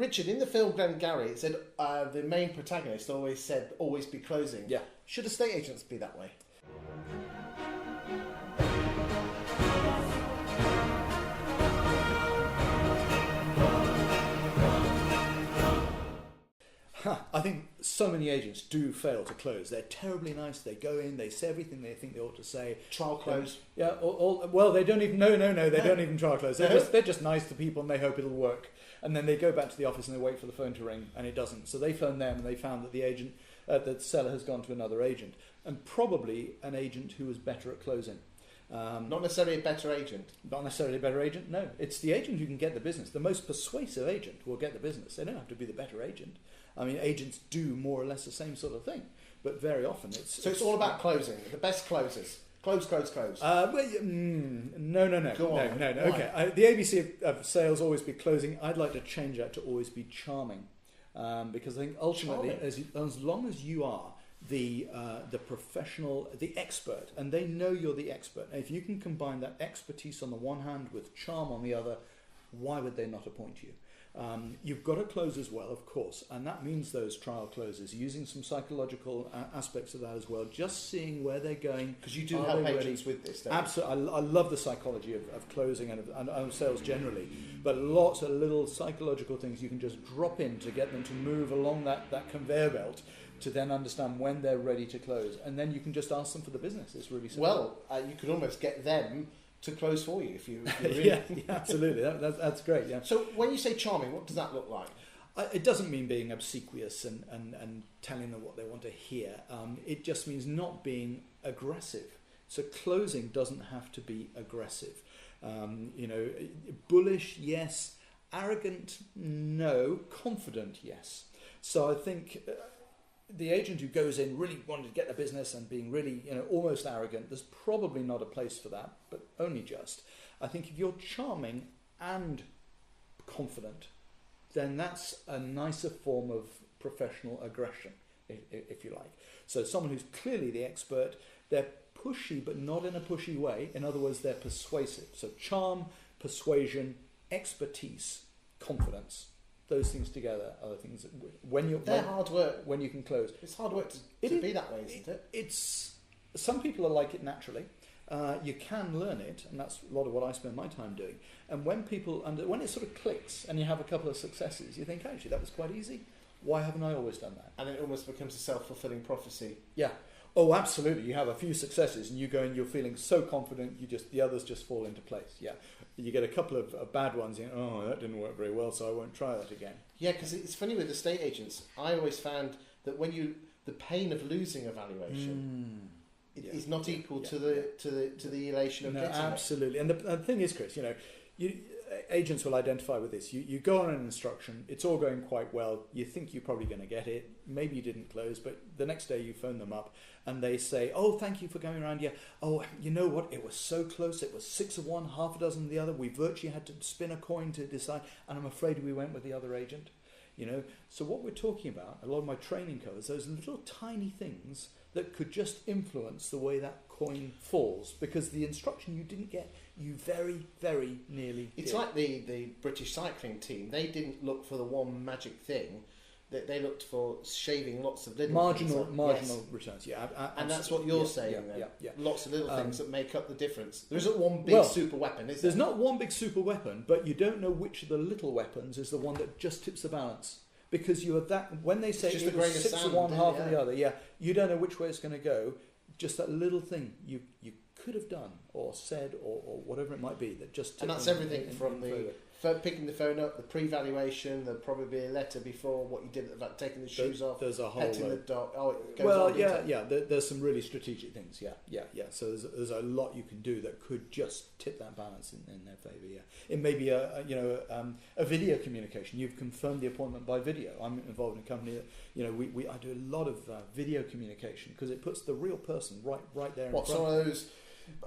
Richard, in the film Glengarry, it said the main protagonist always said, always be closing. Yeah. Should estate agents be that way? I think so many agents do fail to close. They're terribly nice. They go in, they say everything they think they ought to say. Trial close. Yeah. Well, they don't even. No. They don't even trial close. They're just nice to people, and they hope it'll work. And then they go back to the office and they wait for the phone to ring, and it doesn't. So they phone them, and they found that the agent, the seller, has gone to another agent, and probably an agent who was better at closing. Not necessarily a better agent. Not necessarily a better agent. No, it's the agent who can get the business. The most persuasive agent will get the business. They don't have to be the better agent. I mean, agents do more or less the same sort of thing, but very often it's... So it's all about closing, the best closers. Close. No. Go on. No. Okay, the ABC of sales, always be closing. I'd like to change that to always be charming, because I think ultimately, as long as you are the professional, the expert, and they know you're the expert, and if you can combine that expertise on the one hand with charm on the other, why would they not appoint you? You've got to close as well, of course, and that means those trial closes, using some psychological aspects of that as well, just seeing where they're going. Because you do help agents with this, don't you? Absolutely. I love the psychology of closing and of sales generally, but lots of little psychological things you can just drop in to get them to move along that conveyor belt to then understand when they're ready to close, and then you can just ask them for the business. It's really simple. Well, you could almost get them to close for you if you really... yeah, absolutely. That's great. Yeah. So when you say charming, what does that look like? It doesn't mean being obsequious and telling them what they want to hear. It just means not being aggressive. So closing doesn't have to be aggressive. Bullish, yes. Arrogant, no. Confident, yes. So I think... the agent who goes in really wanting to get the business and being really, almost arrogant, there's probably not a place for that, but only just. I think if you're charming and confident, then that's a nicer form of professional aggression, if you like. So someone who's clearly the expert, they're pushy, but not in a pushy way. In other words, they're persuasive. So charm, persuasion, expertise, confidence. Those things together are the things that they're hard work. When you can close, it's hard work to be that way, isn't it? It's some people are like it naturally. You can learn it, and that's a lot of what I spend my time doing. And when when it sort of clicks and you have a couple of successes, you think, actually, that was quite easy. Why haven't I always done that? And it almost becomes a self-fulfilling prophecy. Yeah. Oh, absolutely. You have a few successes, and you go and you're feeling so confident. The others just fall into place. Yeah. You get a couple of bad ones. You know, that didn't work very well, so I won't try that again. Yeah, because it's funny with estate agents. I always found that the pain of losing a valuation is not equal to the elation of getting absolutely. It. And the thing is, Chris, agents will identify with this. You go on an instruction, it's all going quite well, you think you're probably going to get it, maybe you didn't close, but the next day you phone them up and they say, oh, thank you for coming around. Yeah, oh, you know what, it was so close, it was 6 of one, half a dozen of the other, we virtually had to spin a coin to decide, and I'm afraid we went with the other agent. So what we're talking about, a lot of my training covers those little tiny things that could just influence the way that coin falls, because the instruction you didn't get, you very, very nearly did. It's like the British cycling team. They didn't look for the one magic thing. They looked for shaving lots of little marginal yes. returns. Yeah, and that's what you're saying. Yeah. Lots of little things that make up the difference. There isn't one big super weapon, is there? There's not one big super weapon, but you don't know which of the little weapons is the one that just tips the balance. Because you are when they say it was 6 of one, half of the other, you don't know which way it's going to go. Just that little thing you could have done or said or whatever it might be that just. And that's everything from picking the phone up, the pre-valuation, there'll probably be a letter before what you did about taking the shoes off. There's a whole petting the dog. Oh, it goes on. There's some really strategic things. Yeah. So there's a lot you can do that could just tip that balance in their favour. Yeah, it may be a video communication. You've confirmed the appointment by video. I'm involved in a company that I do a lot of video communication because it puts the real person right there. What, some of those?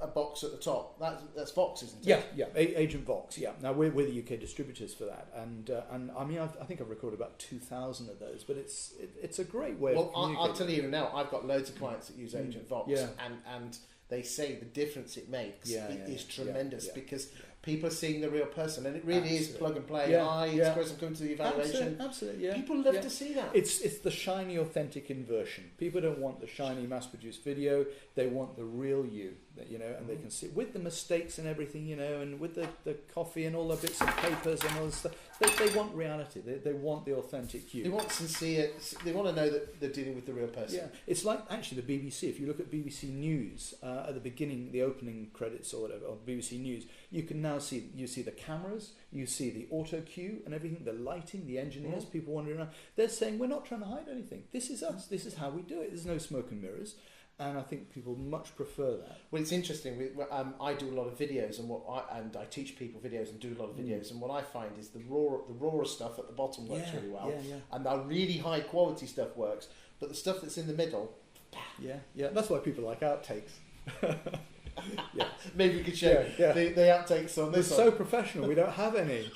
A box at the top. That's Vox, isn't it? Yeah. Agent Vox. Yeah. Now we're the UK distributors for that, and I mean I think I've recorded about 2,000 of those, but it's a great way. Well, I'll tell you even now. I've got loads of clients that use Agent Vox, and they say the difference it makes is tremendous because people are seeing the real person, and it really is plug and play. Hi, it's Chris, I'm coming to the evaluation. Absolutely, yeah. People love to see that. It's the shiny, authentic inversion. People don't want the shiny, mass-produced video. They want the real you, and they can see with the mistakes and everything, and with the coffee and all the bits of papers and all this stuff. They want reality. They want the authentic you. They want sincere. They want to know that they're dealing with the real person. Yeah, it's like actually the BBC. If you look at BBC News at the beginning, the opening credits or whatever, or BBC News, you can now see the cameras, you see the auto cue and everything, the lighting, the engineers, people wandering around. They're saying we're not trying to hide anything. This is us. This is how we do it. There's no smoke and mirrors. And I think people much prefer that. Well, it's interesting. I do a lot of videos, and I teach people videos and do a lot of videos. And what I find is the raw stuff at the bottom works really well, and the really high quality stuff works. But the stuff that's in the middle, that's why people like outtakes. Maybe we could show the outtakes on this. It's so professional. We don't have any.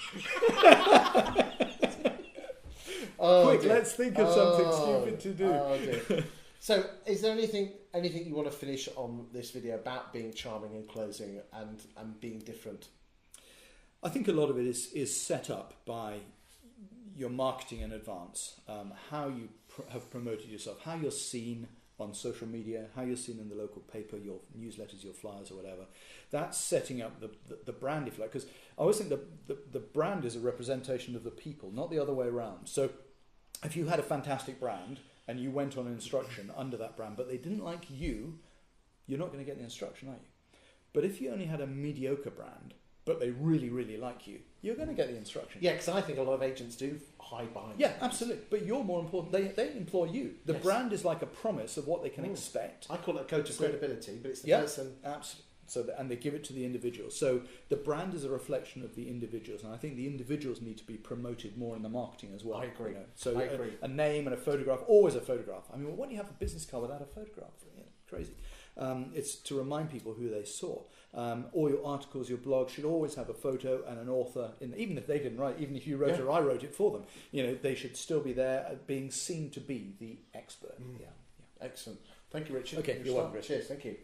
Quick, let's think of something stupid to do. Oh dear. So, is there anything you want to finish on this video about being charming and closing and being different? I think a lot of it is set up by your marketing in advance, how you have promoted yourself, how you're seen on social media, how you're seen in the local paper, your newsletters, your flyers or whatever. That's setting up the brand, if you like, because I always think the brand is a representation of the people, not the other way around. So if you had a fantastic brand and you went on an instruction under that brand, but they didn't like you, you're not going to get the instruction, are you? But if you only had a mediocre brand, but they really, really like you, you're going to get the instruction. Yeah, because I think a lot of agents do hide behind. Yeah, absolutely. But you're more important. They employ you. The brand is like a promise of what they can expect. I call it a code of credibility, but it's the person. Absolutely. And they give it to the individual. So the brand is a reflection of the individuals, and I think the individuals need to be promoted more in the marketing as well. I agree. So I agree. A name and a photograph, always a photograph. I mean, when do you have a business card without a photograph? Crazy. It's to remind people who they saw. All your articles, your blog should always have a photo and an author in. Even if they didn't write, even if you wrote or I wrote it for them, they should still be there, being seen to be the expert. Excellent. Thank you, Richard. Okay, you're welcome. Cheers. Thank you.